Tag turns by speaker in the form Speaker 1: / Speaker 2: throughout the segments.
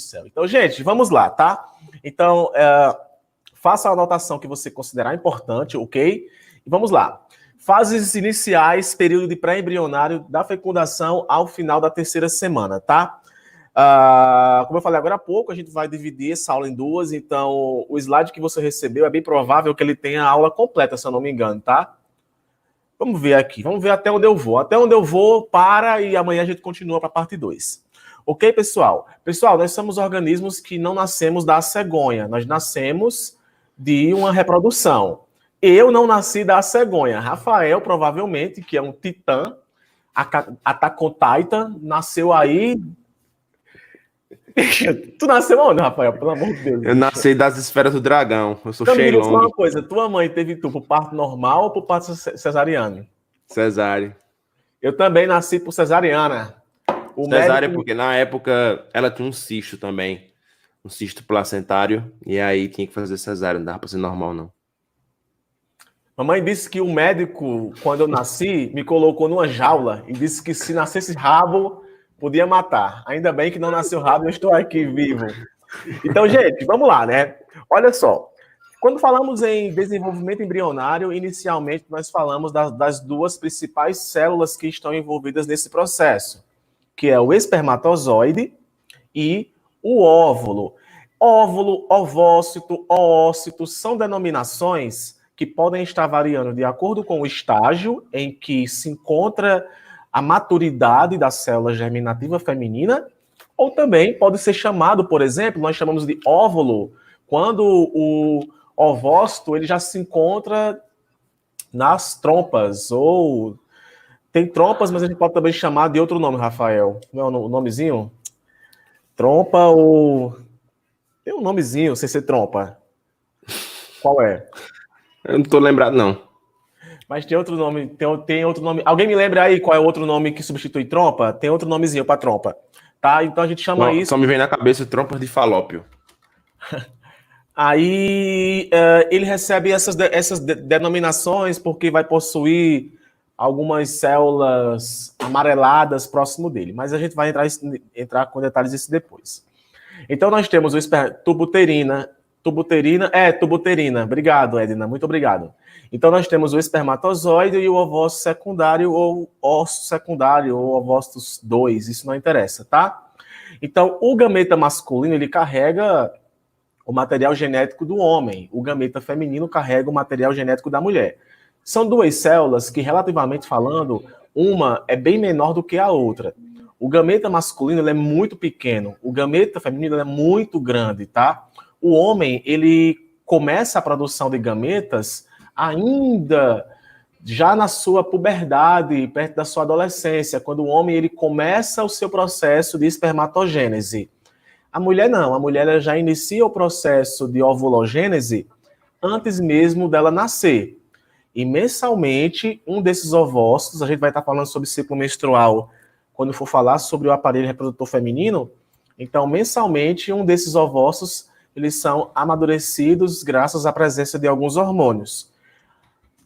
Speaker 1: céu. Então, gente, vamos lá, tá? Então, faça a anotação que você considerar importante, ok? E vamos lá. Fases iniciais, período de pré-embrionário da fecundação ao final da terceira semana, tá? Como eu falei agora há pouco, a gente vai dividir essa aula em duas, então o slide que você recebeu é bem provável que ele tenha a aula completa, se eu não me engano, tá? Vamos ver aqui, vamos ver até onde eu vou. Até onde eu vou, para, e amanhã a gente continua para a parte 2. Ok, pessoal? Pessoal, nós somos organismos que não nascemos da cegonha, nós nascemos de uma reprodução. Eu não nasci da cegonha. Rafael, provavelmente, que é um titã, Attack on Titan, nasceu aí. Tu nasceu onde, Rafael? Pelo amor de Deus.
Speaker 2: Eu nasci das esferas do dragão. Eu sou
Speaker 1: Então, me diga só
Speaker 2: Shenlong.
Speaker 1: uma coisa. Tua mãe teve tu por parto normal ou por parto cesariano?
Speaker 2: Cesárea.
Speaker 1: Eu também nasci por cesariana. O
Speaker 2: Cesárea,
Speaker 1: médico...
Speaker 2: porque na época ela tinha um cisto também. Um cisto placentário. E aí tinha que fazer cesárea. Não dava pra ser normal, não.
Speaker 1: Mamãe disse que o médico, quando eu nasci, me colocou numa jaula e disse que se nascesse rabo, podia matar. Ainda bem que não nasceu rabo, eu estou aqui vivo. Então, gente, vamos lá, né? Olha só. Quando falamos em desenvolvimento embrionário, inicialmente nós falamos das duas principais células que estão envolvidas nesse processo, que é o espermatozoide e o óvulo. Óvulo, ovócito, oócito são denominações que podem estar variando de acordo com o estágio em que se encontra a maturidade da célula germinativa feminina, ou também pode ser chamado, por exemplo, nós chamamos de óvulo, quando o ovócito ele já se encontra nas trompas, ou tem trompas, mas a gente pode também chamar de outro nome, Rafael. Não é o nomezinho? Trompa ou... Tem um nomezinho, sem ser trompa. Qual é?
Speaker 2: Eu não tô lembrado, não.
Speaker 1: Mas tem outro nome, tem outro nome. Alguém me lembra aí qual é o outro nome que substitui trompa? Tem outro nomezinho para trompa. Tá? Então a gente chama isso...
Speaker 2: Só me vem na cabeça trompas de falópio.
Speaker 1: Aí ele recebe essas denominações porque vai possuir algumas células amareladas próximo dele. Mas a gente vai entrar com detalhes disso depois. Então nós temos o tubuterina. Tubuterina. Obrigado, Edna. Muito obrigado. Então nós temos o espermatozoide e o ovócito secundário, ou ósseo secundário, ou ovócito 2. Isso não interessa, tá? Então o gameta masculino, ele carrega o material genético do homem. O gameta feminino carrega o material genético da mulher. São duas células que, relativamente falando, uma é bem menor do que a outra. O gameta masculino ele é muito pequeno, o gameta feminino ele é muito grande, tá? O homem, ele começa a produção de gametas ainda já na sua puberdade, perto da sua adolescência, quando o homem ele começa o seu processo de espermatogênese. A mulher não, a mulher ela já inicia o processo de ovulogênese antes mesmo dela nascer. E mensalmente, um desses ovócitos, a gente vai estar falando sobre ciclo menstrual quando for falar sobre o aparelho reprodutor feminino. Então, mensalmente, um desses ovócitos, eles são amadurecidos graças à presença de alguns hormônios.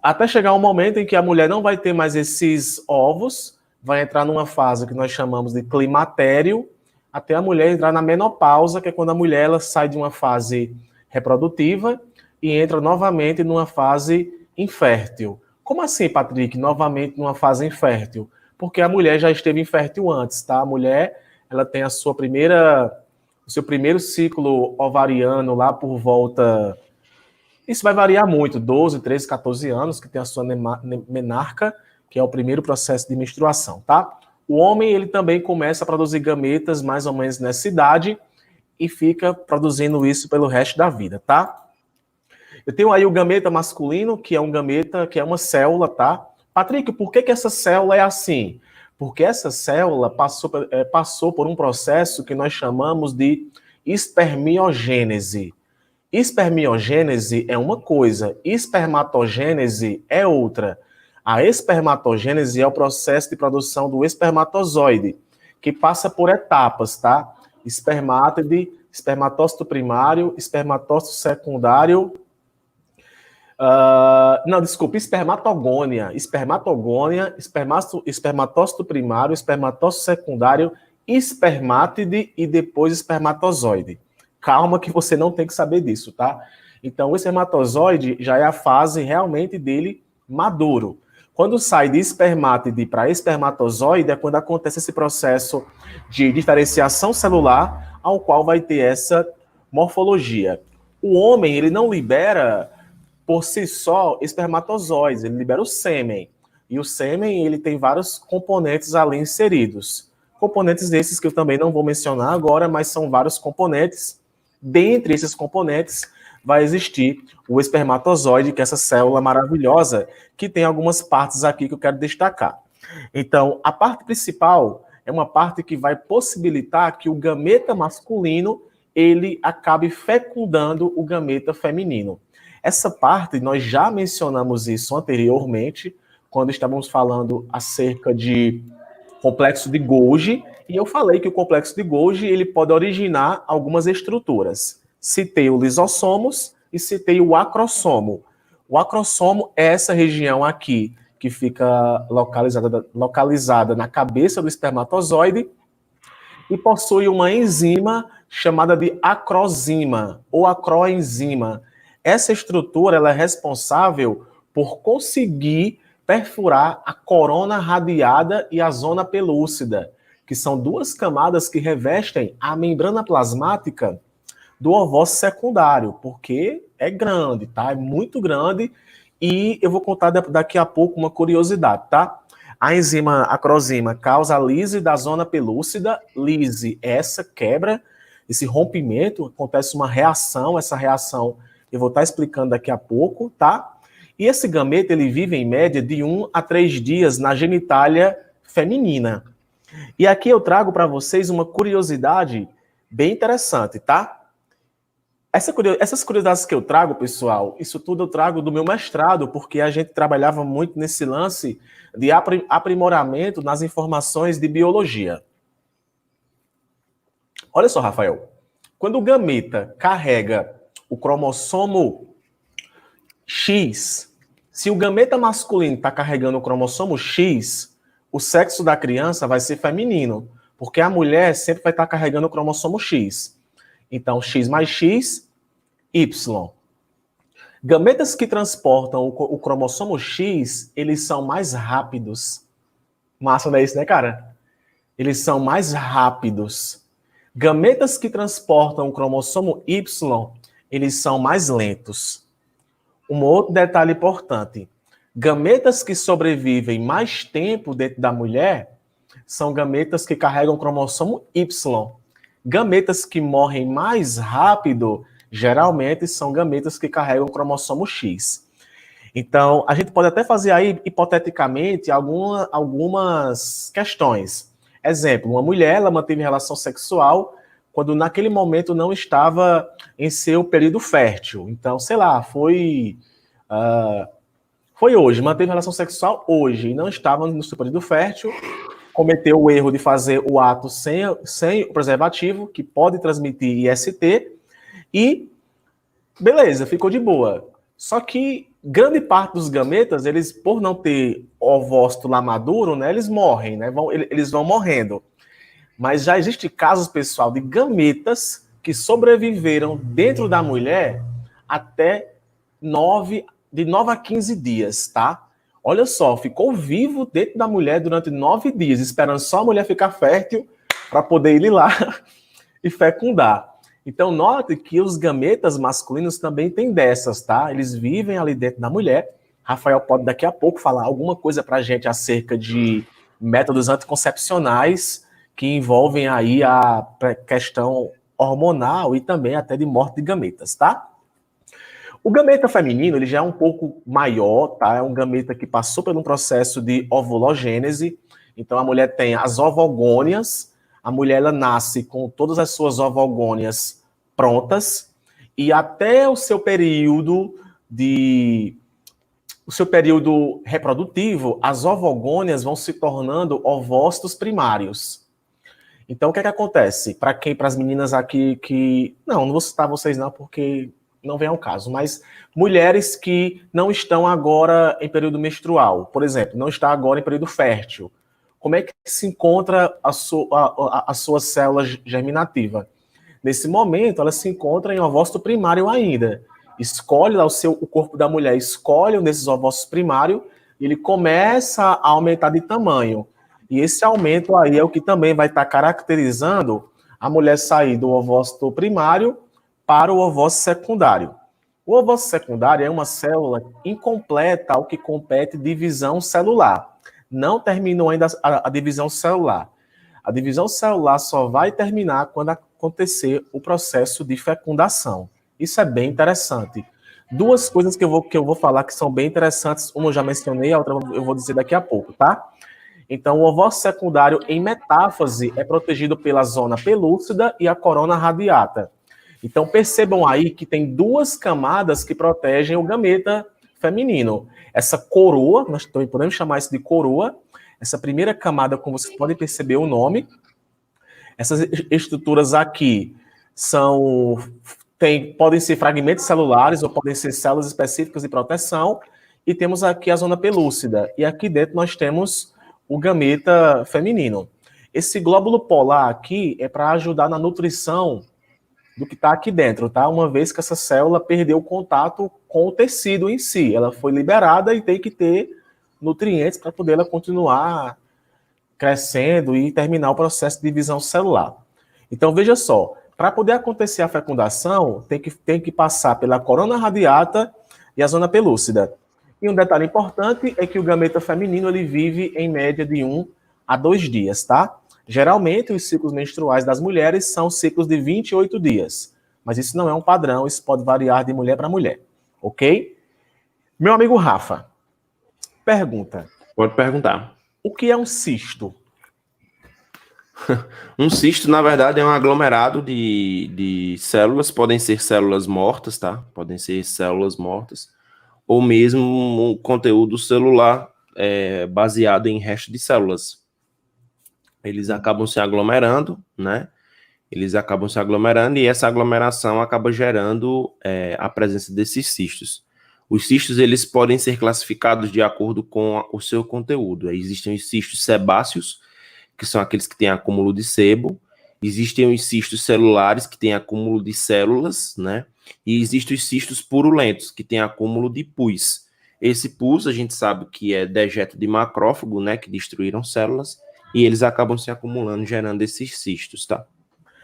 Speaker 1: Até chegar um momento em que a mulher não vai ter mais esses ovos, vai entrar numa fase que nós chamamos de climatério, até a mulher entrar na menopausa, que é quando a mulher ela sai de uma fase reprodutiva e entra novamente numa fase infértil. Como assim, Patrick? Novamente numa fase infértil? Porque a mulher já esteve infértil antes, tá? A mulher, ela tem o seu primeiro ciclo ovariano lá por volta... Isso vai variar muito, 12, 13, 14 anos, que tem a sua menarca, que é o primeiro processo de menstruação, tá? O homem, ele também começa a produzir gametas mais ou menos nessa idade e fica produzindo isso pelo resto da vida, tá? Eu tenho aí o gameta masculino, que é um gameta, que é uma célula, tá? Patrick, por que essa célula é assim? Porque essa célula passou por um processo que nós chamamos de espermiogênese. Espermiogênese é uma coisa, espermatogênese é outra. A espermatogênese é o processo de produção do espermatozoide, que passa por etapas, tá? Espermátide, espermatócito primário, espermatócito secundário. Espermatogônia, espermatócito primário, espermatócito secundário espermátide e depois espermatozoide. Calma que você não tem que saber disso, tá? Então, o espermatozoide já é a fase realmente dele maduro. Quando sai de espermátide para espermatozoide é quando acontece esse processo de diferenciação celular, ao qual vai ter essa morfologia. O homem, ele não libera por si só espermatozoides, ele libera o sêmen. E o sêmen, ele tem vários componentes ali inseridos. Componentes desses que eu também não vou mencionar agora, mas são vários componentes. Dentre esses componentes, vai existir o espermatozoide, que é essa célula maravilhosa, que tem algumas partes aqui que eu quero destacar. Então, a parte principal é uma parte que vai possibilitar que o gameta masculino ele acabe fecundando o gameta feminino. Essa parte, nós já mencionamos isso anteriormente, quando estávamos falando acerca de complexo de Golgi, e eu falei que o complexo de Golgi ele pode originar algumas estruturas. Citei o lisossomos e citei o acrossomo. O acrossomo é essa região aqui, que fica localizada na cabeça do espermatozoide e possui uma enzima chamada de acrozima ou acroenzima. Essa estrutura ela é responsável por conseguir perfurar a corona radiada e a zona pelúcida, que são duas camadas que revestem a membrana plasmática do ovócito secundário, porque é grande, tá? É muito grande e eu vou contar daqui a pouco uma curiosidade, tá? A enzima acrozima causa a lise da zona pelúcida, lise é essa quebra, esse rompimento, acontece uma reação, essa reação eu vou estar explicando daqui a pouco, tá? E esse gameta, ele vive em média de 1 a 3 dias na genitália feminina. E aqui eu trago para vocês uma curiosidade bem interessante, tá? Essas curiosidades que eu trago, pessoal, isso tudo eu trago do meu mestrado, porque a gente trabalhava muito nesse lance de aprimoramento nas informações de biologia. Olha só, Rafael. Quando o gameta carrega o cromossomo X, se o gameta masculino está carregando o cromossomo X, o sexo da criança vai ser feminino, porque a mulher sempre vai estar carregando o cromossomo X. Então, X mais X, Y. Gametas que transportam o cromossomo X, eles são mais rápidos. Massa, não é isso, né, cara? Eles são mais rápidos. Gametas que transportam o cromossomo Y, eles são mais lentos. Um outro detalhe importante. Gametas que sobrevivem mais tempo dentro da mulher são gametas que carregam o cromossomo Y. Gametas que morrem mais rápido, geralmente, são gametas que carregam o cromossomo X. Então, a gente pode até fazer aí, hipoteticamente, algumas questões. Exemplo, uma mulher, ela manteve relação sexual quando naquele momento não estava em seu período fértil. Então, sei lá, foi hoje, manteve relação sexual hoje e não estava no seu período fértil, cometeu o erro de fazer o ato sem o preservativo, que pode transmitir IST, e beleza, ficou de boa. Só que grande parte dos gametas, eles, por não ter ovócito lá maduro, né, eles morrem, né, eles vão morrendo. Mas já existe casos, pessoal, de gametas que sobreviveram dentro da mulher até de 9 a 15 dias, tá? Olha só, ficou vivo dentro da mulher durante 9 dias, esperando só a mulher ficar fértil para poder ir lá e fecundar. Então, note que os gametas masculinos também têm dessas, tá? Eles vivem ali dentro da mulher. Rafael pode daqui a pouco falar alguma coisa para a gente acerca de métodos anticoncepcionais que envolvem aí a questão hormonal e também até de morte de gametas, tá? O gameta feminino, ele já é um pouco maior, tá? É um gameta que passou por um processo de ovulogênese. Então, a mulher tem as ovogônias, a mulher ela nasce com todas as suas ovogônias prontas e até o seu período reprodutivo, as ovogônias vão se tornando ovócitos primários. Então, o que é que acontece? Para as meninas aqui que... Não vou citar vocês não, porque não vem ao caso, mas mulheres que não estão agora em período menstrual, por exemplo, não está agora em período fértil, como é que se encontra a sua célula germinativa? Nesse momento, ela se encontra em ovócito primário ainda. Escolhe lá o corpo da mulher, escolhe um desses ovócitos primários, e ele começa a aumentar de tamanho. E esse aumento aí é o que também vai estar caracterizando a mulher sair do ovócito primário para o ovócito secundário. O ovócito secundário é uma célula incompleta ao que compete divisão celular. Não terminou ainda a divisão celular. A divisão celular só vai terminar quando acontecer o processo de fecundação. Isso é bem interessante. Duas coisas que eu vou falar que são bem interessantes, uma eu já mencionei, a outra eu vou dizer daqui a pouco, tá? Então, o ovócito secundário, em metáfase, é protegido pela zona pelúcida e a corona radiata. Então, percebam aí que tem duas camadas que protegem o gameta feminino. Essa coroa, nós também podemos chamar isso de coroa, essa primeira camada, como vocês podem perceber o nome. Essas estruturas aqui podem ser fragmentos celulares ou podem ser células específicas de proteção. E temos aqui a zona pelúcida. E aqui dentro nós temos o gameta feminino. Esse glóbulo polar aqui é para ajudar na nutrição do que está aqui dentro, tá? Uma vez que essa célula perdeu o contato com o tecido em si. Ela foi liberada e tem que ter nutrientes para poder ela continuar crescendo e terminar o processo de divisão celular. Então, veja só, para poder acontecer a fecundação, tem que passar pela corona radiata e a zona pelúcida. E um detalhe importante é que o gameta feminino ele vive em média de 1 a 2 dias, tá? Geralmente, os ciclos menstruais das mulheres são ciclos de 28 dias. Mas isso não é um padrão, isso pode variar de mulher para mulher, ok? Meu amigo Rafa, pergunta.
Speaker 2: Pode perguntar.
Speaker 1: O que é um cisto?
Speaker 2: Um cisto, na verdade, é um aglomerado de células, podem ser células mortas, tá? Podem ser células mortas, ou mesmo um conteúdo celular baseado em resto de células. Eles acabam se aglomerando, né? Eles acabam se aglomerando e essa aglomeração acaba gerando a presença desses cistos. Os cistos, eles podem ser classificados de acordo com o seu conteúdo. Existem os cistos sebáceos, que são aqueles que têm acúmulo de sebo. Existem os cistos celulares, que têm acúmulo de células, né? E existem os cistos purulentos, que têm acúmulo de pus. Esse pus, a gente sabe que é dejeto de macrófago, né? Que destruíram células, e eles acabam se acumulando, gerando esses cistos, tá?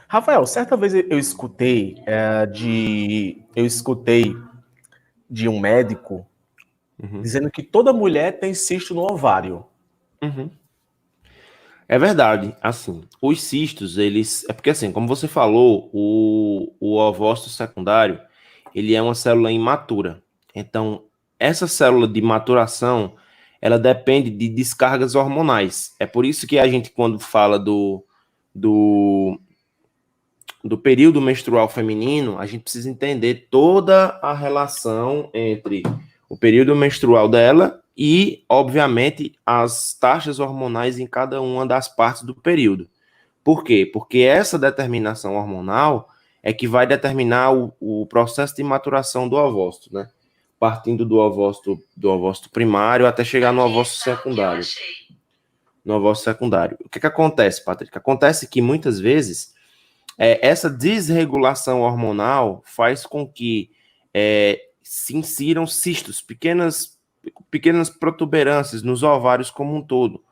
Speaker 1: Rafael, certa vez eu escutei de um médico dizendo que toda mulher tem cisto no ovário.
Speaker 2: Uhum. É verdade, assim, os cistos, eles... É porque, assim, como você falou, o ovócito secundário, ele é uma célula imatura. Então, essa célula de maturação, ela depende de descargas hormonais. É por isso que a gente, quando fala do período menstrual feminino, a gente precisa entender toda a relação entre o período menstrual dela e, obviamente, as taxas hormonais em cada uma das partes do período. Por quê? Porque essa determinação hormonal é que vai determinar o processo de maturação do ovócito, né? Partindo do ovócito primário até chegar no ovócito secundário. No ovócito secundário. O que acontece, Patrick? Acontece que, muitas vezes, essa desregulação hormonal faz com que se insiram cistos, pequenas protuberâncias nos ovários como um todo,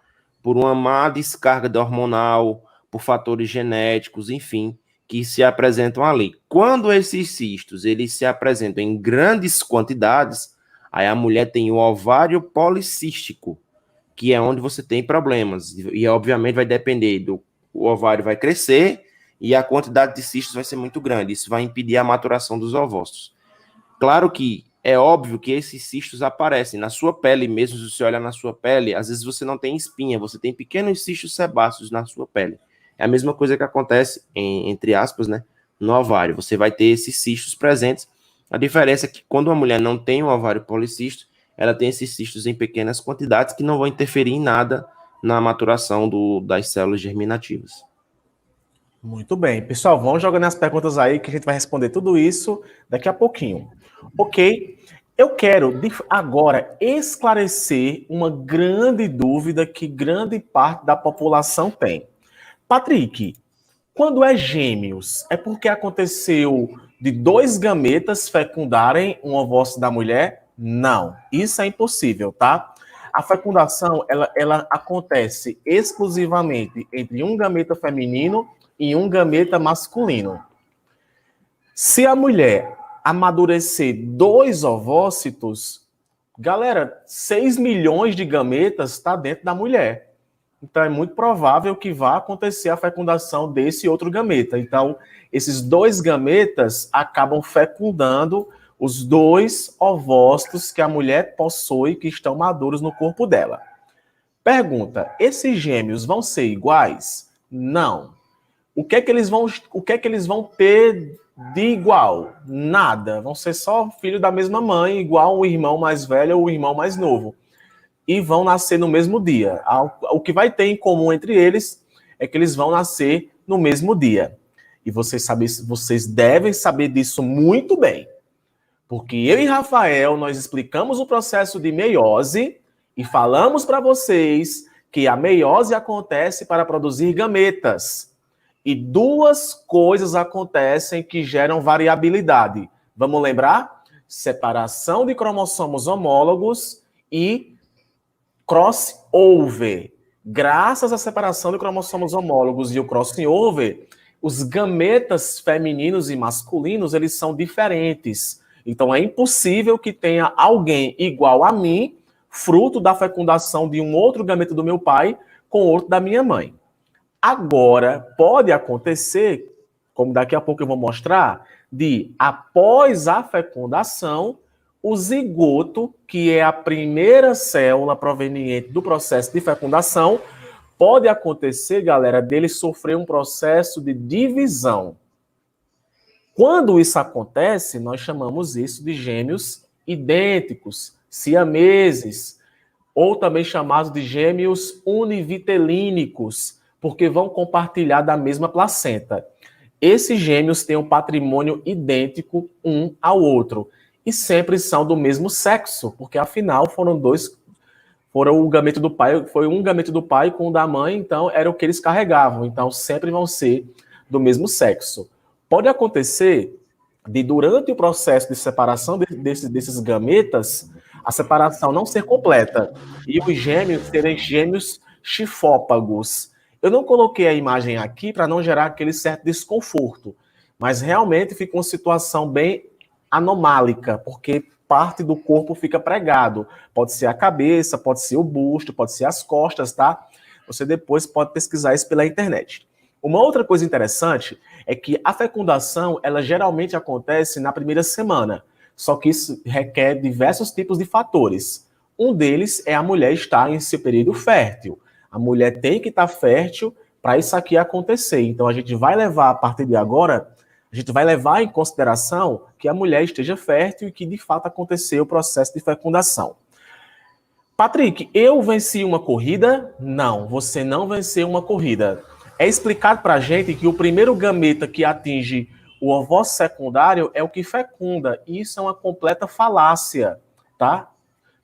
Speaker 2: por uma má descarga hormonal, por fatores genéticos, enfim, que se apresentam ali. Quando esses cistos eles se apresentam em grandes quantidades, aí a mulher tem o ovário policístico, que é onde você tem problemas, e obviamente vai depender o ovário vai crescer e a quantidade de cistos vai ser muito grande, isso vai impedir a maturação dos ovócitos. Claro que é óbvio que esses cistos aparecem na sua pele mesmo, se você olhar na sua pele, às vezes você não tem espinha, você tem pequenos cistos sebáceos na sua pele. É a mesma coisa que acontece, entre aspas, né, no ovário. Você vai ter esses cistos presentes. A diferença é que quando uma mulher não tem um ovário policístico, ela tem esses cistos em pequenas quantidades que não vão interferir em nada na maturação das células germinativas.
Speaker 1: Muito bem. Pessoal, vamos jogando as perguntas aí que a gente vai responder tudo isso daqui a pouquinho. Ok? Eu quero agora esclarecer uma grande dúvida que grande parte da população tem. Patrick, quando é gêmeos, é porque aconteceu de dois gametas fecundarem um ovócito da mulher? Não, isso é impossível, tá? A fecundação, ela acontece exclusivamente entre um gameta feminino e um gameta masculino. Se a mulher amadurecer dois ovócitos, galera, 6 milhões de gametas está dentro da mulher. Então é muito provável que vá acontecer a fecundação desse outro gameta. Então, esses dois gametas acabam fecundando os dois ovócitos que a mulher possui que estão maduros no corpo dela. Pergunta: esses gêmeos vão ser iguais? Não. O que é que eles vão ter de igual? Nada. Vão ser só filho da mesma mãe, igual o irmão mais velho ou o irmão mais novo. E vão nascer no mesmo dia. O que vai ter em comum entre eles é que eles vão nascer no mesmo dia. E vocês devem saber disso muito bem. Porque eu e Rafael, nós explicamos o processo de meiose e falamos para vocês que a meiose acontece para produzir gametas. E duas coisas acontecem que geram variabilidade. Vamos lembrar? Separação de cromossomos homólogos e crossover. Graças à separação de cromossomos homólogos e o crossover, os gametas femininos e masculinos, eles são diferentes. Então, é impossível que tenha alguém igual a mim, fruto da fecundação de um outro gameta do meu pai com outro da minha mãe. Agora, pode acontecer, como daqui a pouco eu vou mostrar, de, após a fecundação, o zigoto, que é a primeira célula proveniente do processo de fecundação, pode acontecer, galera, dele sofrer um processo de divisão. Quando isso acontece, nós chamamos isso de gêmeos idênticos, siameses, ou também chamados de gêmeos univitelínicos, porque vão compartilhar da mesma placenta. Esses gêmeos têm um patrimônio idêntico um ao outro e sempre são do mesmo sexo, porque afinal foram o gamete do pai, foi um gamete do pai com o da mãe, então era o que eles carregavam, então sempre vão ser do mesmo sexo. Pode acontecer de, durante o processo de separação desses gametas, a separação não ser completa e os gêmeos serem gêmeos chifópagos. Eu não coloquei a imagem aqui para não gerar aquele certo desconforto, mas realmente fica uma situação bem anomálica, porque parte do corpo fica pregado. Pode ser a cabeça, pode ser o busto, pode ser as costas, tá? Você depois pode pesquisar isso pela internet. Uma outra coisa interessante é que a fecundação, ela geralmente acontece na primeira semana, só que isso requer diversos tipos de fatores. Um deles é a mulher estar em seu período fértil. A mulher tem que estar fértil para isso aqui acontecer. Então, a gente vai levar, a partir de agora, a gente vai levar em consideração que a mulher esteja fértil e que, de fato, aconteceu o processo de fecundação. Patrick, eu venci uma corrida? Não, você não venceu uma corrida. É explicado para a gente que o primeiro gameta que atinge o ovócito secundário é o que fecunda. E isso é uma completa falácia, tá?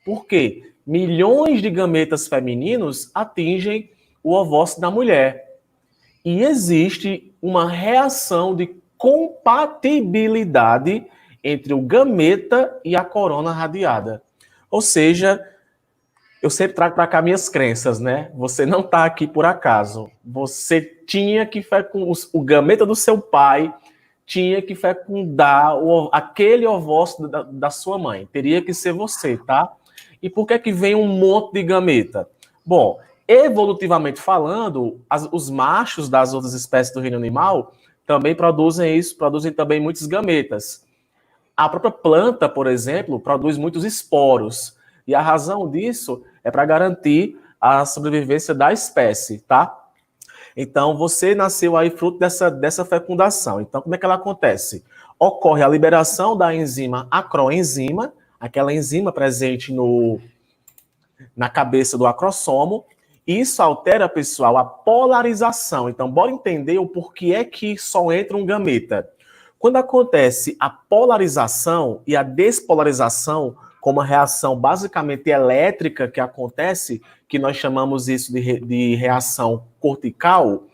Speaker 1: Por quê? Milhões de gametas femininos atingem o ovócito da mulher. E existe uma reação de compatibilidade entre o gameta e a corona radiada. Ou seja, eu sempre trago para cá minhas crenças, né? Você não está aqui por acaso. Você tinha que fecundar, o gameta do seu pai tinha que fecundar aquele ovócito da sua mãe. Teria que ser você, tá? E por que vem um monte de gameta? Bom, evolutivamente falando, os machos das outras espécies do reino animal também produzem isso, produzem também muitos gametas. A própria planta, por exemplo, produz muitos esporos. E a razão disso é para garantir a sobrevivência da espécie, tá? Então, você nasceu aí fruto dessa fecundação. Então, como é que ela acontece? Ocorre a liberação da enzima acroenzima, aquela enzima presente na cabeça do acrossomo. Isso altera, pessoal, a polarização. Então, bora entender o porquê é que só entra um gameta. Quando acontece a polarização e a despolarização, como uma reação basicamente elétrica que acontece, que nós chamamos isso de reação cortical,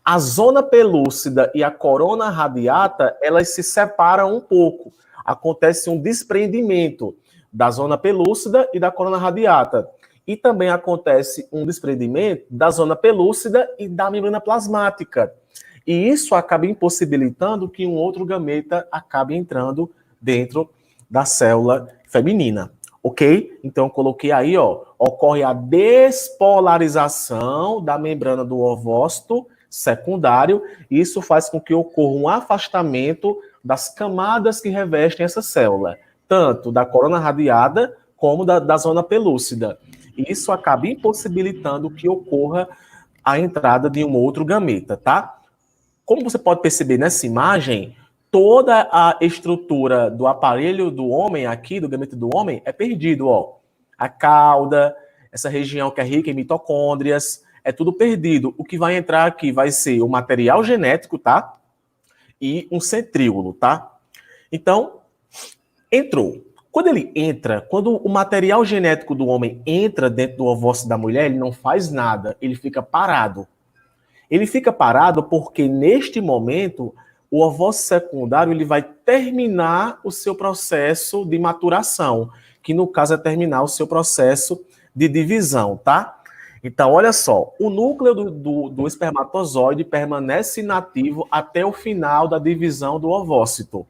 Speaker 1: a zona pelúcida e a corona radiata, elas se separam um pouco. Acontece um desprendimento da zona pelúcida e da corona radiata. E também acontece um desprendimento da zona pelúcida e da membrana plasmática. E isso acaba impossibilitando que um outro gameta acabe entrando dentro da célula feminina. Ok? Então, eu coloquei aí, ó, ocorre a despolarização da membrana do ovócito secundário, e isso faz com que ocorra um afastamento das camadas que revestem essa célula, tanto da corona radiada como da zona pelúcida. E isso acaba impossibilitando que ocorra a entrada de um outro gameta, tá? Como você pode perceber nessa imagem, toda a estrutura do aparelho do homem aqui, do gameta do homem, é perdido, ó. A cauda, essa região que é rica em mitocôndrias, é tudo perdido. O que vai entrar aqui vai ser o material genético, tá? E um centríolo, tá? Então, entrou. Quando ele entra, quando o material genético do homem entra dentro do ovócito da mulher, ele não faz nada, ele fica parado. Ele fica parado porque, neste momento, o ovócito secundário ele vai terminar o seu processo de maturação, que no caso é terminar o seu processo de divisão, tá? Então, olha só, o núcleo do espermatozoide permanece inativo até o final da divisão do ovócito.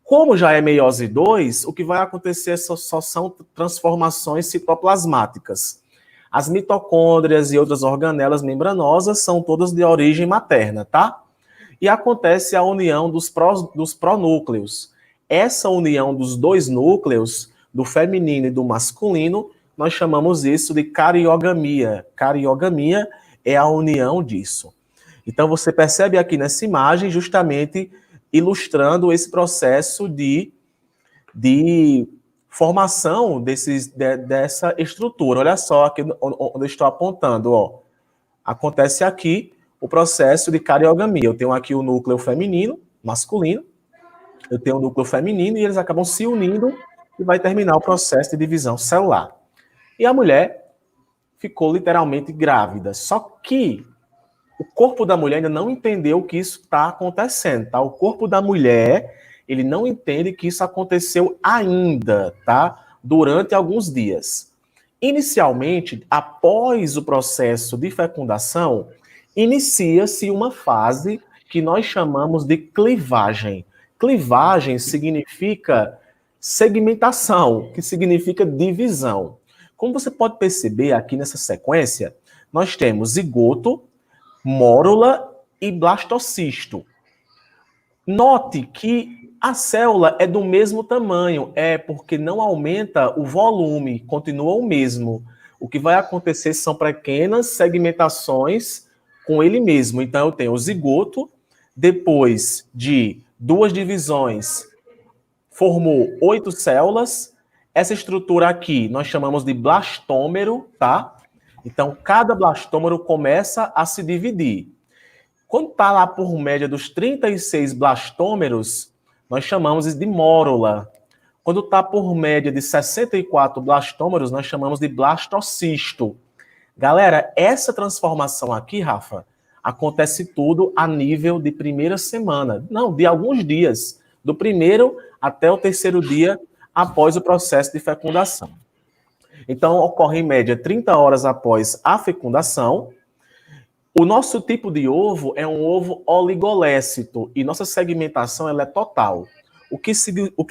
Speaker 1: Como já é meiose 2, o que vai acontecer só são transformações citoplasmáticas. As mitocôndrias e outras organelas membranosas são todas de origem materna, tá? E acontece a união dos pronúcleos. Essa união dos dois núcleos, do feminino e do masculino, nós chamamos isso de cariogamia. Cariogamia é a união disso. Então, você percebe aqui nessa imagem, justamente ilustrando esse processo de formação dessa estrutura. Olha só aqui onde eu estou apontando, ó. Acontece aqui o processo de cariogamia. Eu tenho aqui o núcleo feminino, masculino, eu tenho o núcleo feminino e eles acabam se unindo e vai terminar o processo de divisão celular. E a mulher ficou literalmente grávida. Só que o corpo da mulher ainda não entendeu que isso está acontecendo, tá? O corpo da mulher, ele não entende que isso aconteceu ainda, tá? Durante alguns dias. Inicialmente, após o processo de fecundação, inicia-se uma fase que nós chamamos de clivagem. Clivagem significa segmentação, que significa divisão. Como você pode perceber aqui nessa sequência, nós temos zigoto, mórula e blastocisto. Note que a célula é do mesmo tamanho, porque não aumenta o volume, continua o mesmo. O que vai acontecer são pequenas segmentações com ele mesmo. Então, eu tenho o zigoto, depois de 2 divisões, formou 8 células. Essa estrutura aqui nós chamamos de blastômero, tá? Então, cada blastômero começa a se dividir. Quando está lá por média dos 36 blastômeros, nós chamamos de mórula. Quando está por média de 64 blastômeros, nós chamamos de blastocisto. Galera, essa transformação aqui, Rafa, acontece tudo a nível de primeira semana. Não, de alguns dias. Do primeiro até o terceiro dia após o processo de fecundação. Então, ocorre em média 30 horas após a fecundação. O nosso tipo de ovo é um ovo oligolécito e nossa segmentação ela é total. O que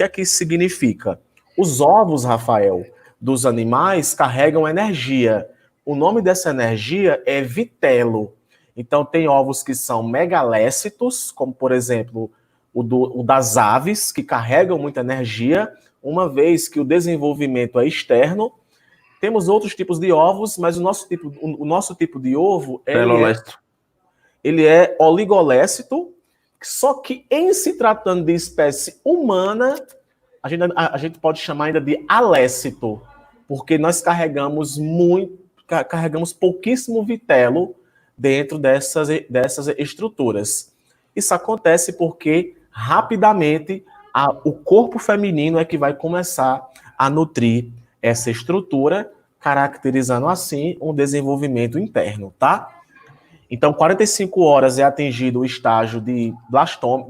Speaker 1: é que isso significa? Os ovos, Rafael, dos animais carregam energia. O nome dessa energia é vitelo. Então, tem ovos que são megalécitos, como, por exemplo, o das aves, que carregam muita energia, uma vez que o desenvolvimento é externo. Temos outros tipos de ovos, mas o nosso tipo de ovo ele é oligolécito, só que em se tratando de espécie humana, a gente pode chamar ainda de alécito, porque nós carregamos pouquíssimo vitelo dentro dessas estruturas. Isso acontece porque rapidamente o corpo feminino é que vai começar a nutrir essa estrutura, caracterizando assim um desenvolvimento interno, tá? Então, 45 horas é atingido o estágio de blastoma,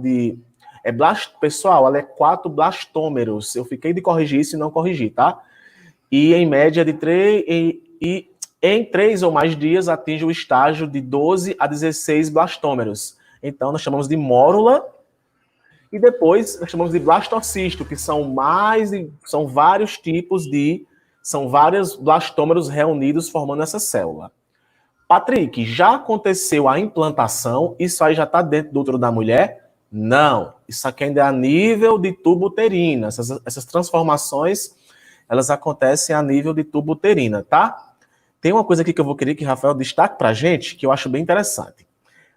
Speaker 1: pessoal, ela é 4 blastômeros. Eu fiquei de corrigir isso e não corrigi, tá? E em média de 3 em 3 ou mais dias atinge o estágio de 12 a 16 blastômeros. Então, nós chamamos de mórula e depois nós chamamos de blastocisto, que são vários tipos são vários blastômeros reunidos formando essa célula. Patrick, já aconteceu a implantação? Isso aí já está dentro do útero da mulher? Não. Isso aqui ainda é a nível de tubo uterina. Essas transformações, elas acontecem a nível de tubo uterina, tá? Tem uma coisa aqui que eu vou querer que o Rafael destaque para a gente, que eu acho bem interessante.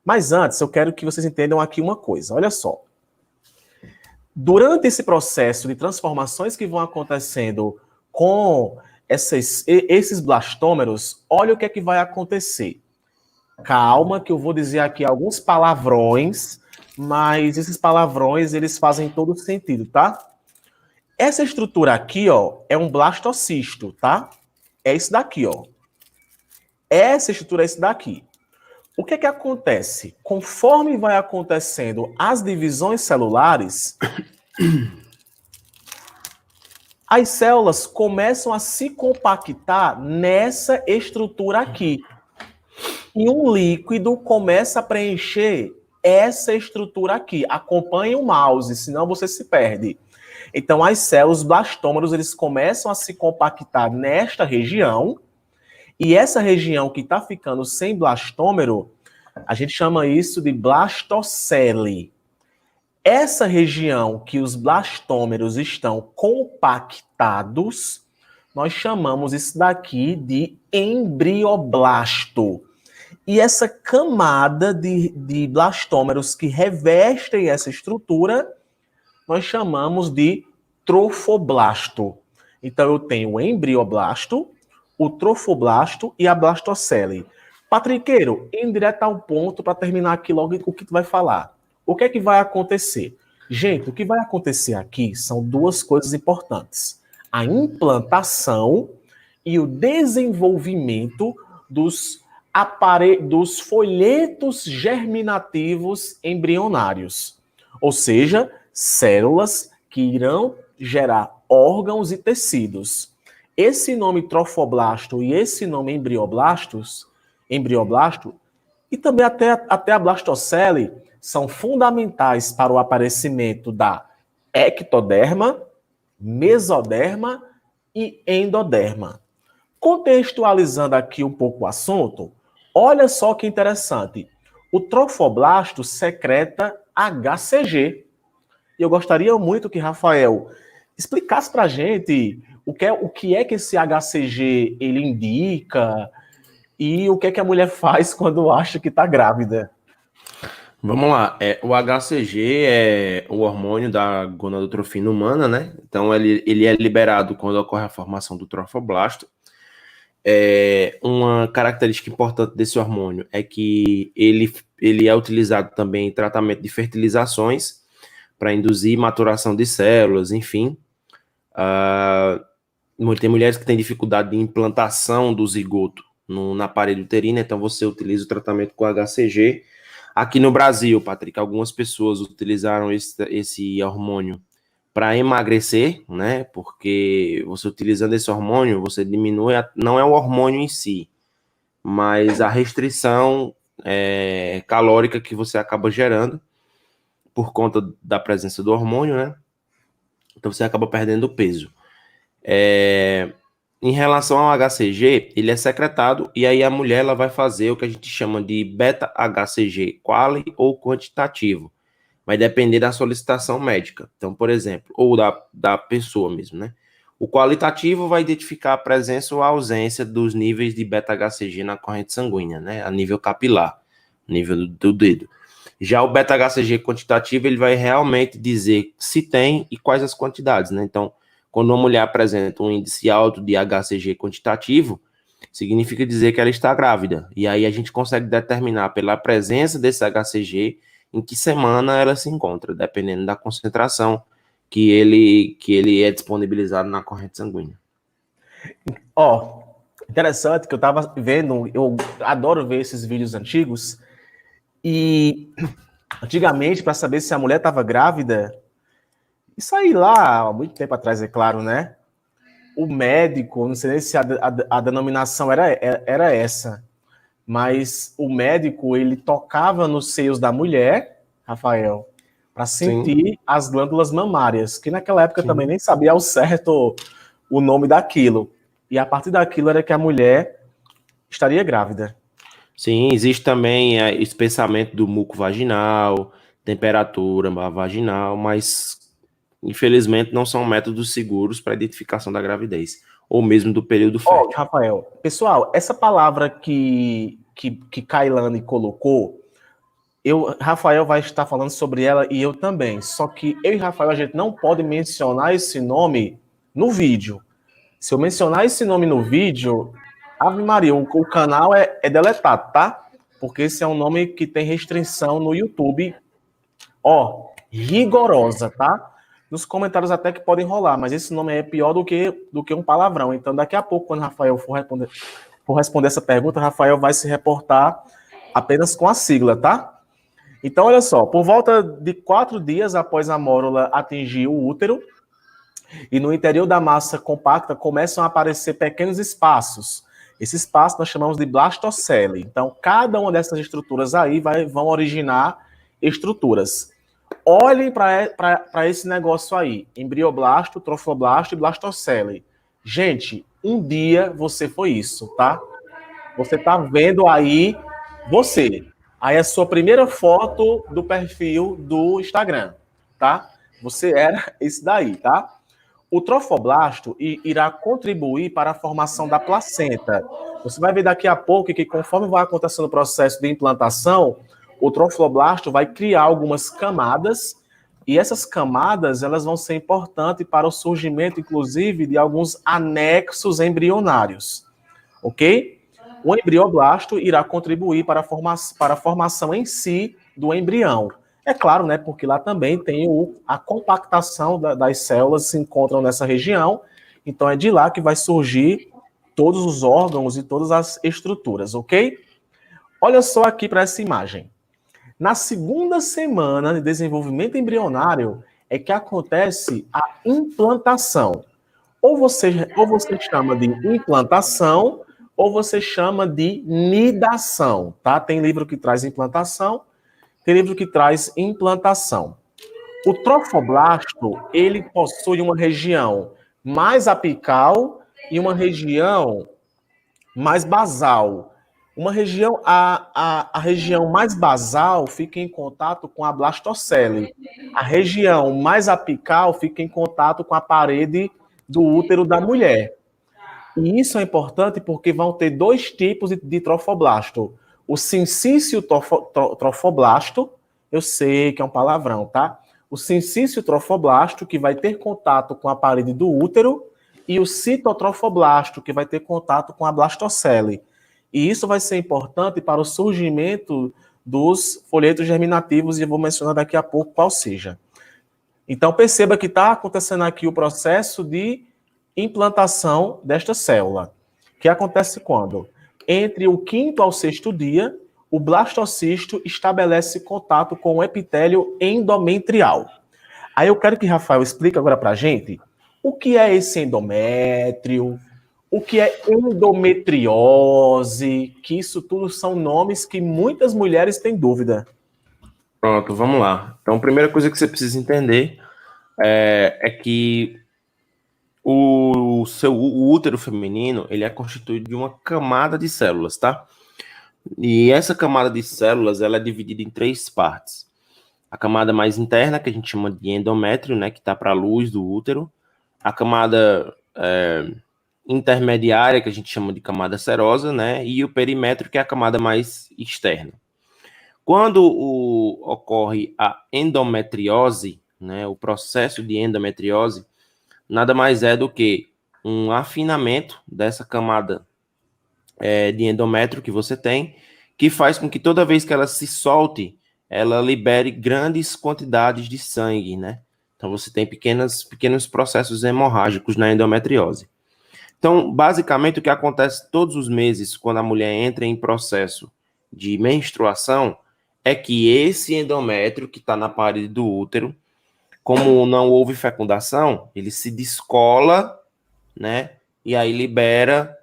Speaker 1: Mas antes, eu quero que vocês entendam aqui uma coisa. Olha só. Durante esse processo de transformações que vão acontecendo com esses blastômeros, olha o que é que vai acontecer. Calma, que eu vou dizer aqui alguns palavrões, mas esses palavrões, eles fazem todo sentido, tá? Essa estrutura aqui, ó, é um blastocisto, tá? É isso daqui, ó. Essa estrutura é isso daqui. O que é que acontece? Conforme vai acontecendo as divisões celulares, as células começam a se compactar nessa estrutura aqui. E um líquido começa a preencher essa estrutura aqui. Acompanhe o mouse, senão você se perde. Então, as células, os blastômeros, eles começam a se compactar nesta região. E essa região que está ficando sem blastômero, a gente chama isso de blastocele. Essa região que os blastômeros estão compactados, nós chamamos isso daqui de embrioblasto. E essa camada de blastômeros que revestem essa estrutura, nós chamamos de trofoblasto. Então, eu tenho o embrioblasto, o trofoblasto e a blastocele. Patriqueiro, indo direto ao ponto para terminar aqui logo o que tu vai falar. O que é que vai acontecer? Gente, o que vai acontecer aqui são duas coisas importantes. A implantação e o desenvolvimento dos folhetos germinativos embrionários. Ou seja, células que irão gerar órgãos e tecidos. Esse nome trofoblasto e esse nome embrioblasto, e também até a blastocele, são fundamentais para o aparecimento da ectoderma, mesoderma e endoderma. Contextualizando aqui um pouco o assunto, olha só que interessante. O trofoblasto secreta HCG. E eu gostaria muito que Rafael explicasse para a gente o que é que esse HCG ele indica e o que é que a mulher faz quando acha que está grávida.
Speaker 2: Vamos lá, o HCG é o hormônio da gonadotrofina humana, né? Então ele é liberado quando ocorre a formação do trofoblasto. Uma característica importante desse hormônio é que ele é utilizado também em tratamento de fertilizações para induzir maturação de células, enfim. Tem mulheres que têm dificuldade de implantação do zigoto na parede uterina, então você utiliza o tratamento com HCG. Aqui no Brasil, Patrick, algumas pessoas utilizaram esse hormônio para emagrecer, né? Porque você utilizando esse hormônio, você diminui, não é o hormônio em si, mas a restrição calórica que você acaba gerando por conta da presença do hormônio, né? Então você acaba perdendo peso. Em relação ao HCG, ele é secretado e aí a mulher ela vai fazer o que a gente chama de beta-HCG, quali ou quantitativo. Vai depender da solicitação médica. Então, por exemplo, ou da pessoa mesmo, né? O qualitativo vai identificar a presença ou a ausência dos níveis de beta-HCG na corrente sanguínea, né? A nível capilar, nível do dedo. Já o beta-HCG quantitativo, ele vai realmente dizer se tem e quais as quantidades, né? Então, quando uma mulher apresenta um índice alto de HCG quantitativo, significa dizer que ela está grávida. E aí a gente consegue determinar pela presença desse HCG em que semana ela se encontra, dependendo da concentração que ele é disponibilizado na corrente sanguínea.
Speaker 1: Ó, interessante que eu tava vendo, eu adoro ver esses vídeos antigos, e antigamente, para saber se a mulher estava grávida, isso aí lá, há muito tempo atrás, é claro, né? O médico, não sei nem se a denominação era essa, mas o médico, ele tocava nos seios da mulher, Rafael, para
Speaker 2: Sim,
Speaker 1: sentir as glândulas mamárias, que naquela época também
Speaker 2: sim.
Speaker 1: nem sabia ao certo o nome daquilo. E a partir daquilo era que a mulher estaria grávida.
Speaker 2: Sim, existe também espessamento do muco vaginal, temperatura vaginal, mas infelizmente não são métodos seguros para identificação da gravidez, ou mesmo do período
Speaker 1: Ó,
Speaker 2: fértil.
Speaker 1: Rafael, pessoal, essa palavra que Kailane colocou, Rafael vai estar falando sobre ela e eu também. Só que eu e Rafael, a gente não pode mencionar esse nome no vídeo. Se eu mencionar esse nome no vídeo, Ave Maria, o canal é deletado, tá? Porque esse é um nome que tem restrição no YouTube, ó, rigorosa, tá? Nos comentários até que podem rolar, mas esse nome é pior do que um palavrão. Então, daqui a pouco, quando o Rafael for responder essa pergunta, Rafael vai se reportar apenas com a sigla, tá? Então, olha só, por volta de 4 dias após a mórula atingir o útero, e no interior da massa compacta começam a aparecer pequenos espaços. Esses espaços nós chamamos de blastocele. Então, cada uma dessas estruturas aí vão originar estruturas. Olhem para esse negócio aí: embrioblasto, trofoblasto e blastocele. Gente, um dia você foi isso, tá? Você tá vendo aí você. Aí a sua primeira foto do perfil do Instagram, tá? Você era esse daí, tá? O trofoblasto irá contribuir para a formação da placenta. Você vai ver daqui a pouco que, conforme vai acontecendo o processo de implantação, o trofoblasto vai criar algumas camadas, e essas camadas elas vão ser importantes para o surgimento, inclusive, de alguns anexos embrionários, ok? O embrioblasto irá contribuir para a formação em si do embrião. É claro, né, porque lá também tem a compactação das células se encontram nessa região, então é de lá que vai surgir todos os órgãos e todas as estruturas, ok? Olha só aqui para essa imagem. Na segunda semana de desenvolvimento embrionário é que acontece a implantação. Ou você chama de implantação, ou você chama de nidação, tá? Tem livro que traz implantação, tem livro que traz implantação. O trofoblasto, ele possui uma região mais apical e uma região mais basal. A região mais basal fica em contato com a blastocele. A região mais apical fica em contato com a parede do útero da mulher. E isso é importante porque vão ter dois tipos de trofoblasto. O sincício trofoblasto, eu sei que é um palavrão, tá? O sincício trofoblasto, que vai ter contato com a parede do útero, e o citotrofoblasto, que vai ter contato com a blastocele. E isso vai ser importante para o surgimento dos folhetos germinativos, e eu vou mencionar daqui a pouco qual seja. Então, perceba que está acontecendo aqui o processo de implantação desta célula, que acontece quando? Entre o quinto ao sexto dia, o blastocisto estabelece contato com o epitélio endometrial. Aí eu quero que Rafael explique agora para a gente o que é esse endométrio, o que é endometriose, que isso tudo são nomes que muitas mulheres têm dúvida.
Speaker 2: Pronto, vamos lá. Então, a primeira coisa que você precisa entender é que o útero feminino, ele é constituído de uma camada de células, tá? E essa camada de células, ela é dividida em três partes. A camada mais interna, que a gente chama de endométrio, né, que está para a luz do útero. A camada intermediária, que a gente chama de camada serosa, né, e o perímetro, que é a camada mais externa. Quando ocorre a endometriose, né, o processo de endometriose, nada mais é do que um afinamento dessa camada de endométrio que você tem, que faz com que toda vez que ela se solte, ela libere grandes quantidades de sangue, né? Então, você tem pequenos processos hemorrágicos na endometriose. Então, basicamente, o que acontece todos os meses, quando a mulher entra em processo de menstruação, é que esse endométrio que está na parede do útero, como não houve fecundação, ele se descola, né? E aí libera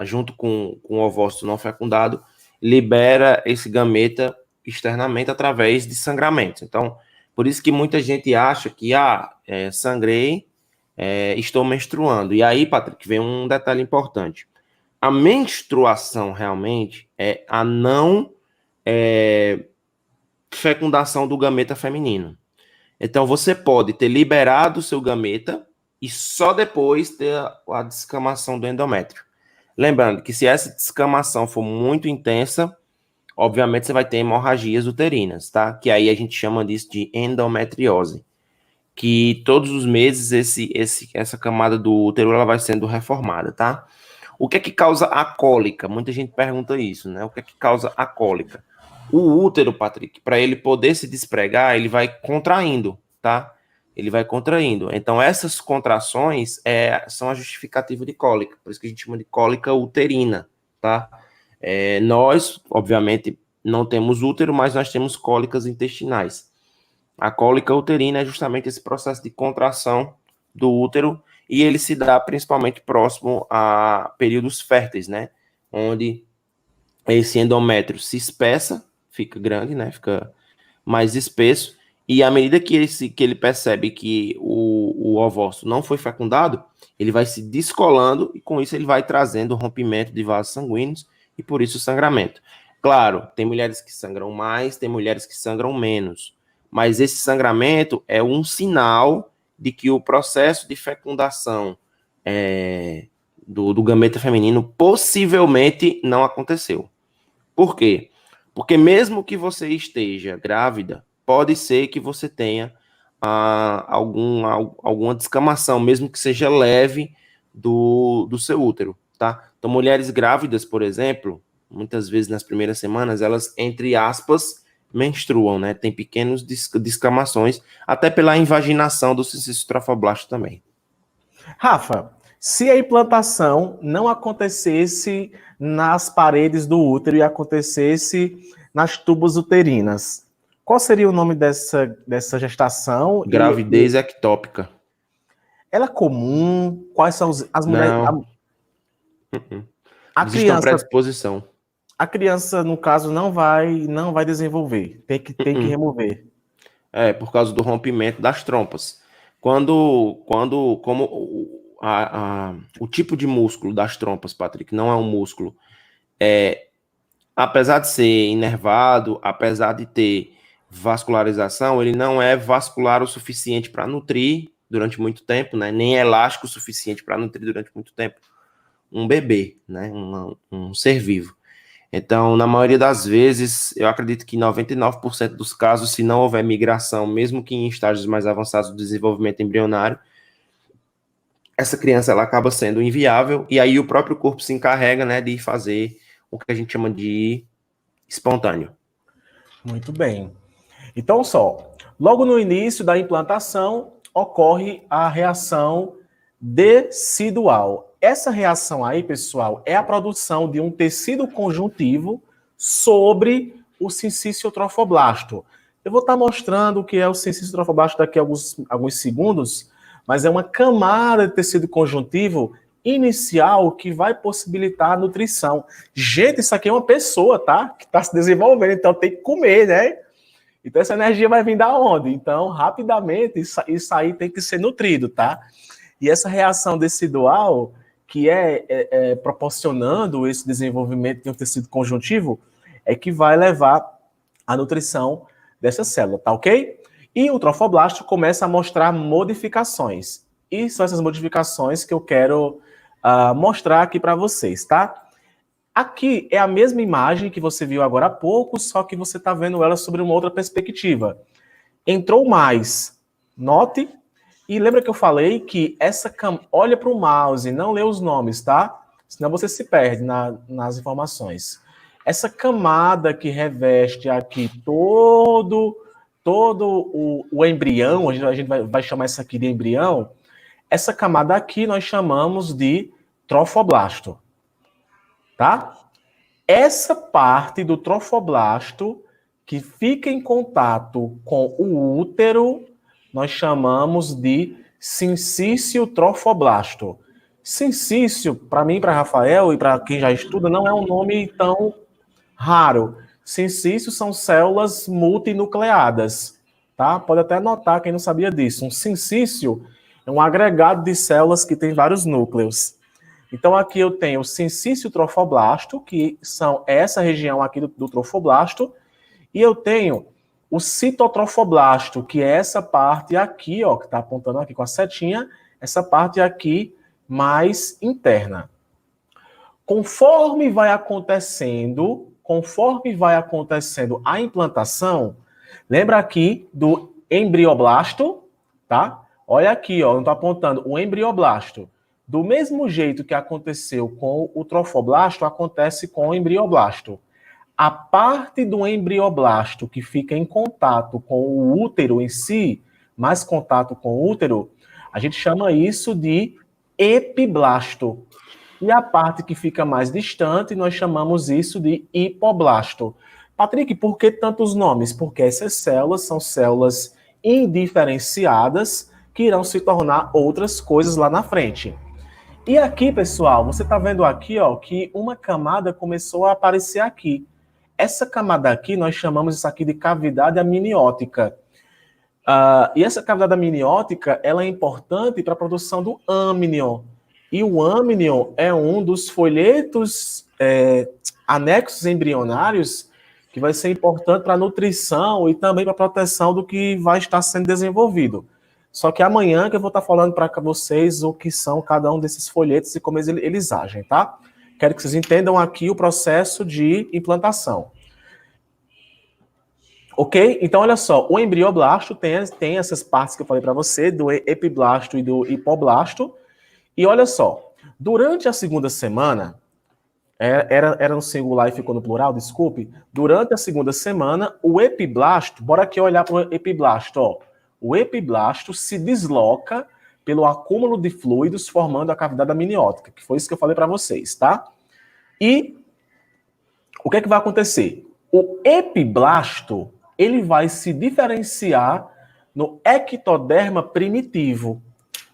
Speaker 2: junto com o ovócito não fecundado, libera esse gameta externamente através de sangramento. Então, por isso que muita gente acha que, sangrei, estou menstruando. E aí, Patrick, vem um detalhe importante. A menstruação realmente é a não fecundação do gameta feminino. Então, você pode ter liberado o seu gameta e só depois ter a descamação do endométrio. Lembrando que se essa descamação for muito intensa, obviamente você vai ter hemorragias uterinas, tá? Que aí a gente chama disso de endometriose. Que todos os meses essa camada do útero ela vai sendo reformada, tá? O que é que causa a cólica? Muita gente pergunta isso, né? O que é que causa a cólica? O útero, Patrick, para ele poder se despregar, ele vai contraindo, tá? Ele vai contraindo. Então, essas contrações são a justificativa de cólica, por isso que a gente chama de cólica uterina, tá? Nós, obviamente, não temos útero, mas nós temos cólicas intestinais. A cólica uterina é justamente esse processo de contração do útero e ele se dá principalmente próximo a períodos férteis, né? Onde esse endométrio se espessa, fica grande, né? Fica mais espesso e à medida que ele percebe que o ovócito não foi fecundado, ele vai se descolando e com isso ele vai trazendo o rompimento de vasos sanguíneos e por isso o sangramento. Claro, tem mulheres que sangram mais, tem mulheres que sangram menos. Mas esse sangramento é um sinal de que o processo de fecundação do gameta feminino possivelmente não aconteceu. Por quê? Porque mesmo que você esteja grávida, pode ser que você tenha alguma descamação, mesmo que seja leve, do seu útero, tá? Então, mulheres grávidas, por exemplo, muitas vezes nas primeiras semanas, elas, entre aspas, menstruam, né? Tem pequenos descamações, até pela invaginação do cisto trofoblasto também.
Speaker 1: Rafa, se a implantação não acontecesse nas paredes do útero e acontecesse nas tubas uterinas, qual seria o nome dessa gestação?
Speaker 2: Gravidez ectópica.
Speaker 1: Ela é comum? Quais são as mulheres?
Speaker 2: Não.
Speaker 1: A
Speaker 2: Existe uma
Speaker 1: criança,
Speaker 2: predisposição.
Speaker 1: a criança, no caso, não vai desenvolver. Tem que remover.
Speaker 2: Por causa do rompimento das trompas. Como o tipo de músculo das trompas, Patrick, não é um músculo, apesar de ser inervado, apesar de ter vascularização, ele não é vascular o suficiente para nutrir durante muito tempo, né? Nem elástico o suficiente para nutrir durante muito tempo um bebê, né? Um ser vivo. Então, na maioria das vezes, eu acredito que 99% dos casos, se não houver migração, mesmo que em estágios mais avançados do desenvolvimento embrionário, essa criança ela acaba sendo inviável e aí o próprio corpo se encarrega, né, de fazer o que a gente chama de espontâneo.
Speaker 1: Muito bem. Então, logo no início da implantação, ocorre a reação decidual. Essa reação aí, pessoal, é a produção de um tecido conjuntivo sobre o sincício trofoblasto. Eu vou estar mostrando o que é o sincício trofoblasto daqui a alguns segundos, mas é uma camada de tecido conjuntivo inicial que vai possibilitar a nutrição. Gente, isso aqui é uma pessoa, tá? Que está se desenvolvendo, então tem que comer, né? Então essa energia vai vir da onde? Então, rapidamente, isso aí tem que ser nutrido, tá? E essa reação decidual, que é proporcionando esse desenvolvimento de um tecido conjuntivo, é que vai levar à nutrição dessa célula, tá ok? E o trofoblasto começa a mostrar modificações. E são essas modificações que eu quero mostrar aqui para vocês, tá? Aqui é a mesma imagem que você viu agora há pouco, só que você está vendo ela sobre uma outra perspectiva. Entrou mais. Note. E lembra que eu falei que olha para o mouse, não lê os nomes, tá? Senão você se perde nas informações. Essa camada que reveste aqui todo o embrião, a gente vai chamar isso aqui de embrião, essa camada aqui nós chamamos de trofoblasto, tá? Essa parte do trofoblasto que fica em contato com o útero, nós chamamos de sincício trofoblasto. Sincício, para mim, para Rafael e para quem já estuda, não é um nome tão raro. Sincícios são células multinucleadas, tá? Pode até anotar quem não sabia disso. Um sincício é um agregado de células que tem vários núcleos. Então, aqui eu tenho o sincício trofoblasto, que são essa região aqui do trofoblasto, e eu tenho o citotrofoblasto, que é essa parte aqui, ó, que está apontando aqui com a setinha, essa parte aqui mais interna. Conforme vai acontecendo a implantação, lembra aqui do embrioblasto, tá? Olha aqui, ó, eu estou apontando o embrioblasto. Do mesmo jeito que aconteceu com o trofoblasto, acontece com o embrioblasto. A parte do embrioblasto que fica em contato com o útero em si, mais contato com o útero, a gente chama isso de epiblasto. E a parte que fica mais distante, nós chamamos isso de hipoblasto. Patrick, por que tantos nomes? Porque essas células são células indiferenciadas que irão se tornar outras coisas lá na frente. E aqui, pessoal, você está vendo aqui, ó, que uma camada começou a aparecer aqui. Essa camada aqui, nós chamamos isso aqui de cavidade amniótica. E essa cavidade amniótica, ela é importante para a produção do âmnion. E o âmnion é um dos folhetos anexos embrionários que vai ser importante para a nutrição e também para a proteção do que vai estar sendo desenvolvido. Só que amanhã que eu vou estar falando para vocês o que são cada um desses folhetos e como eles agem, tá? Quero que vocês entendam aqui o processo de implantação. Ok? Então, olha só, o embrioblasto tem essas partes que eu falei para você, do epiblasto e do hipoblasto. E olha só, durante a segunda semana, era no singular e ficou no plural, desculpe. Durante a segunda semana, o epiblasto, bora aqui olhar para o epiblasto, ó. O epiblasto se desloca pelo acúmulo de fluidos formando a cavidade amniótica, que foi isso que eu falei para vocês, tá? E o que é que vai acontecer? O epiblasto, ele vai se diferenciar no ectoderma primitivo.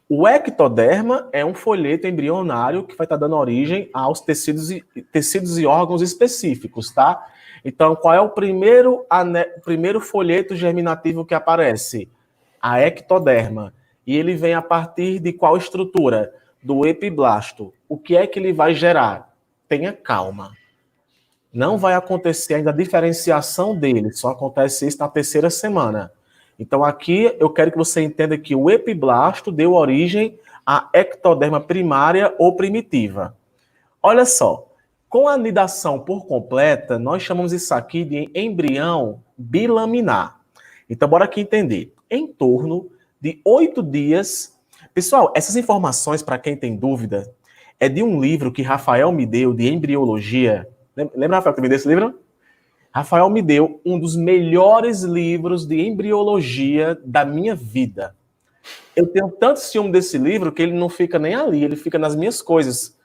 Speaker 1: O ectoderma é um folheto embrionário que vai estar dando origem aos tecidos e órgãos específicos, tá? Então, qual é o primeiro folheto germinativo que aparece? A ectoderma. E ele vem a partir de qual estrutura? Do epiblasto. O que é que ele vai gerar? Tenha calma. Não vai acontecer ainda a diferenciação dele, só acontece isso na terceira semana. Então aqui eu quero que você entenda que o epiblasto deu origem à ectoderma primária ou primitiva. Olha só, com a nidação por completa, nós chamamos isso aqui de embrião bilaminar. Então bora aqui entender. Em torno de 8 dias... Pessoal, essas informações, para quem tem dúvida, é de um livro que Rafael me deu, de embriologia. Lembra, Rafael, que me deu esse livro? Rafael me deu um dos melhores livros de embriologia da minha vida. Eu tenho tanto ciúme desse livro que ele não fica nem ali, ele fica nas minhas coisas.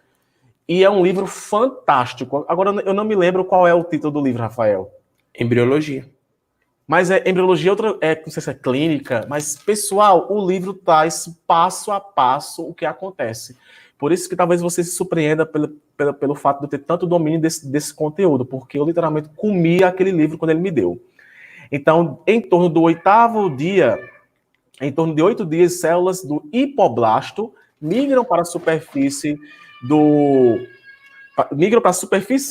Speaker 1: E é um livro fantástico. Agora, eu não me lembro qual é o título do livro, Rafael.
Speaker 2: Embriologia.
Speaker 1: Mas embriologia, não sei se é clínica, mas, pessoal, o livro traz passo a passo o que acontece. Por isso que talvez você se surpreenda pelo fato de eu ter tanto domínio desse conteúdo, porque eu literalmente comi aquele livro quando ele me deu. Então, em torno do 8º dia, em torno de 8 dias, células do hipoblasto migram para a superfície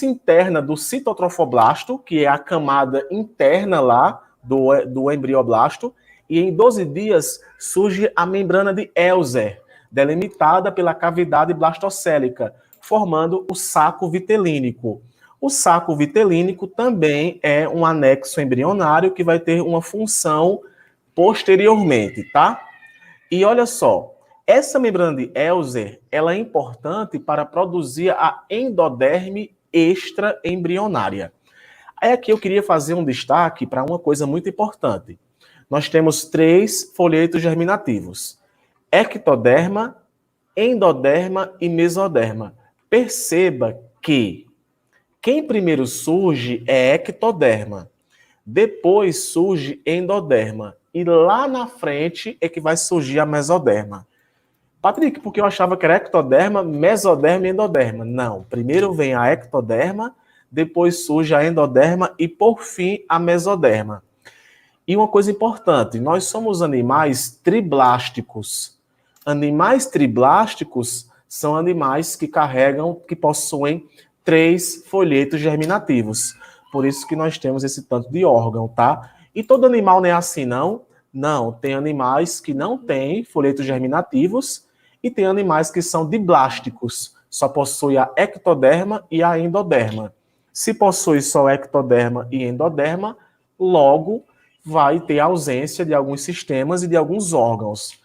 Speaker 1: interna do citotrofoblasto, que é a camada interna lá do embrioblasto, e em 12 dias surge a membrana de Elzer, delimitada pela cavidade blastocélica, formando o saco vitelínico. O saco vitelínico também é um anexo embrionário que vai ter uma função posteriormente, tá? E olha só, essa membrana de Elzer, ela é importante para produzir a endoderme extraembrionária. Aí aqui eu queria fazer um destaque para uma coisa muito importante. Nós temos 3 folhetos germinativos: ectoderma, endoderma e mesoderma. Perceba que quem primeiro surge é ectoderma, depois surge endoderma, e lá na frente é que vai surgir a mesoderma. Patrick, porque eu achava que era ectoderma, mesoderma e endoderma. Não, primeiro vem a ectoderma, depois surge a endoderma e, por fim, a mesoderma. E uma coisa importante, nós somos animais triblásticos. Animais triblásticos são animais que possuem 3 folhetos germinativos. Por isso que nós temos esse tanto de órgão, tá? E todo animal não é assim, não? Não, tem animais que não têm folhetos germinativos e tem animais que são diblásticos. Só possui a ectoderma e a endoderma. Se possui só ectoderma e endoderma, logo vai ter ausência de alguns sistemas e de alguns órgãos.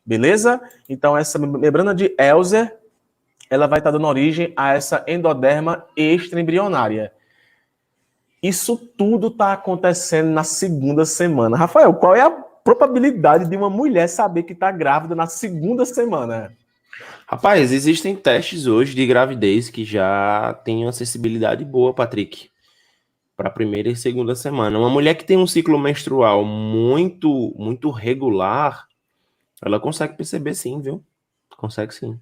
Speaker 1: Beleza? Então, essa membrana de Elzer, ela vai estar dando origem a essa endoderma extraembrionária. Isso tudo está acontecendo na segunda semana. Rafael, qual é a probabilidade de uma mulher saber que está grávida na segunda semana?
Speaker 2: Rapaz, existem testes hoje de gravidez que já têm uma acessibilidade boa, Patrick, para a primeira e segunda semana. Uma mulher que tem um ciclo menstrual muito regular, ela consegue perceber sim, viu? Consegue sim.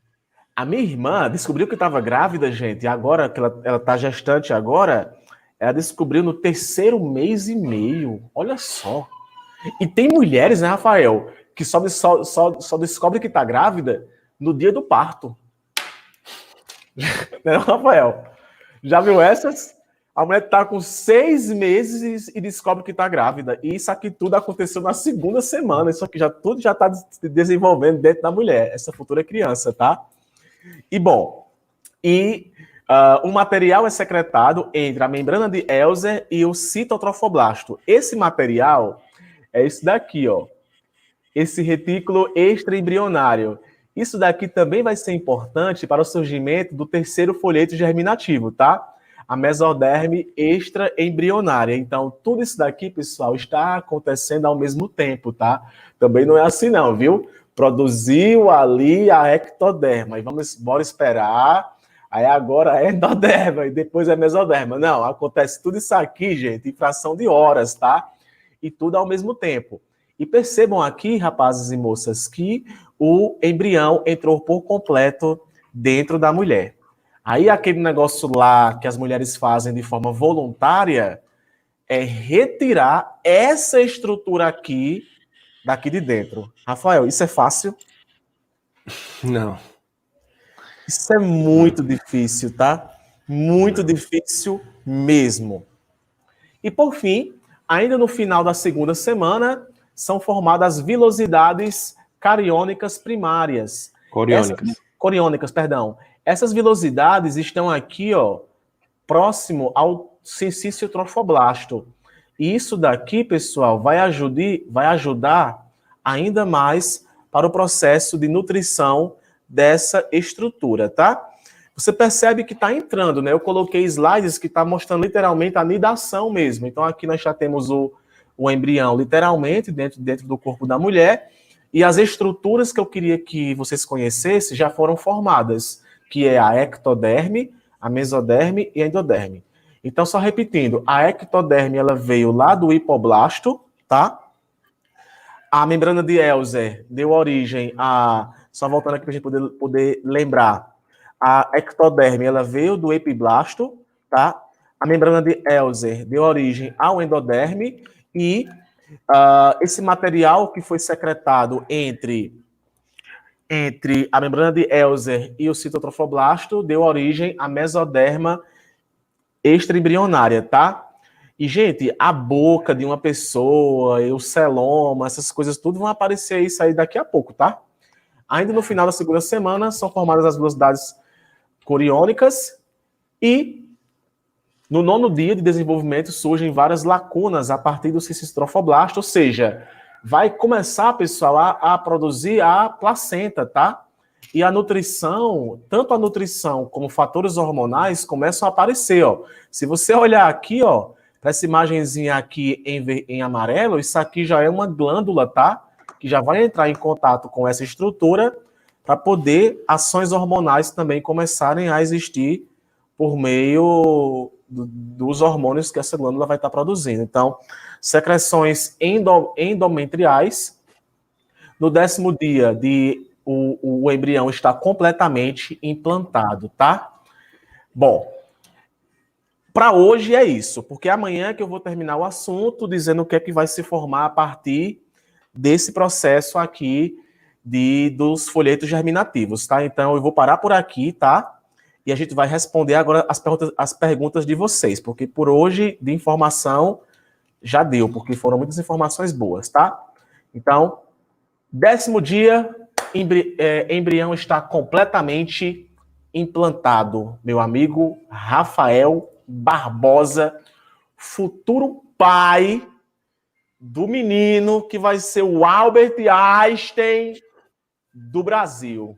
Speaker 1: A minha irmã descobriu que estava grávida, gente, e agora que ela está gestante agora, ela descobriu no 3º mês e meio. Olha só. E tem mulheres, né, Rafael, que só descobre que está grávida no dia do parto. Né, Rafael? Já viu essas? A mulher está com 6 meses e descobre que está grávida. E isso aqui tudo aconteceu na segunda semana. Isso aqui tudo já está se desenvolvendo dentro da mulher, essa futura criança, tá? E bom, o material é secretado entre a membrana de Elzer e o citotrofoblasto. Esse material é isso daqui, ó. Esse retículo extraembrionário. Isso daqui também vai ser importante para o surgimento do 3º folheto germinativo, tá? A mesoderme extraembrionária. Então, tudo isso daqui, pessoal, está acontecendo ao mesmo tempo, tá? Também não é assim não, viu? Produziu ali a ectoderma e bora esperar. Aí agora é endoderma e depois é mesoderma. Não, acontece tudo isso aqui, gente, em fração de horas, tá? E tudo ao mesmo tempo. E percebam aqui, rapazes e moças, que o embrião entrou por completo dentro da mulher. Aí aquele negócio lá que as mulheres fazem de forma voluntária é retirar essa estrutura aqui daqui de dentro. Rafael, isso é fácil?
Speaker 2: Não.
Speaker 1: Isso é muito difícil, tá? Muito difícil mesmo. E por fim, ainda no final da segunda semana, são formadas vilosidades cariônicas primárias. Coriônicas, perdão. Essas vilosidades estão aqui, ó, próximo ao cincício trofoblasto. E isso daqui, pessoal, vai ajudar ainda mais para o processo de nutrição dessa estrutura, tá? Você percebe que está entrando, né? Eu coloquei slides que está mostrando literalmente a nidação mesmo. Então aqui nós já temos o embrião literalmente dentro do corpo da mulher e as estruturas que eu queria que vocês conhecessem já foram formadas, que é a ectoderme, a mesoderme e a endoderme. Então, só repetindo, a ectoderme ela veio lá do hipoblasto, tá? A membrana de Elzer deu origem a... Só voltando aqui para a gente poder lembrar. A ectoderme ela veio do epiblasto, tá? A membrana de Elzer deu origem ao endoderme e esse material que foi secretado entre a membrana de Elzer e o citotrofoblasto deu origem à mesoderma extraembrionária, tá? E, gente, a boca de uma pessoa, o celoma, essas coisas tudo vão aparecer isso aí daqui a pouco, tá? Ainda no final da segunda semana são formadas as velocidades coriônicas e no 9º dia de desenvolvimento surgem várias lacunas a partir do citotrofoblasto, ou seja, vai começar, pessoal, a produzir a placenta, tá? E a nutrição, tanto a nutrição como fatores hormonais começam a aparecer, ó. Se você olhar aqui, ó, para essa imagenzinha aqui em amarelo, isso aqui já é uma glândula, tá? Que já vai entrar em contato com essa estrutura para poder ações hormonais também começarem a existir por meio dos hormônios que essa glândula vai estar produzindo. Então, secreções endometriais. No 10º dia o embrião está completamente implantado, tá? Bom, para hoje é isso, porque amanhã é que eu vou terminar o assunto dizendo o que é que vai se formar a partir desse processo aqui dos folhetos germinativos, tá? Então eu vou parar por aqui, tá? E a gente vai responder agora as perguntas de vocês, porque por hoje de informação já deu, porque foram muitas informações boas, tá? Então, 10º dia, embrião está completamente implantado. Meu amigo Rafael Barbosa, futuro pai do menino que vai ser o Albert Einstein do Brasil.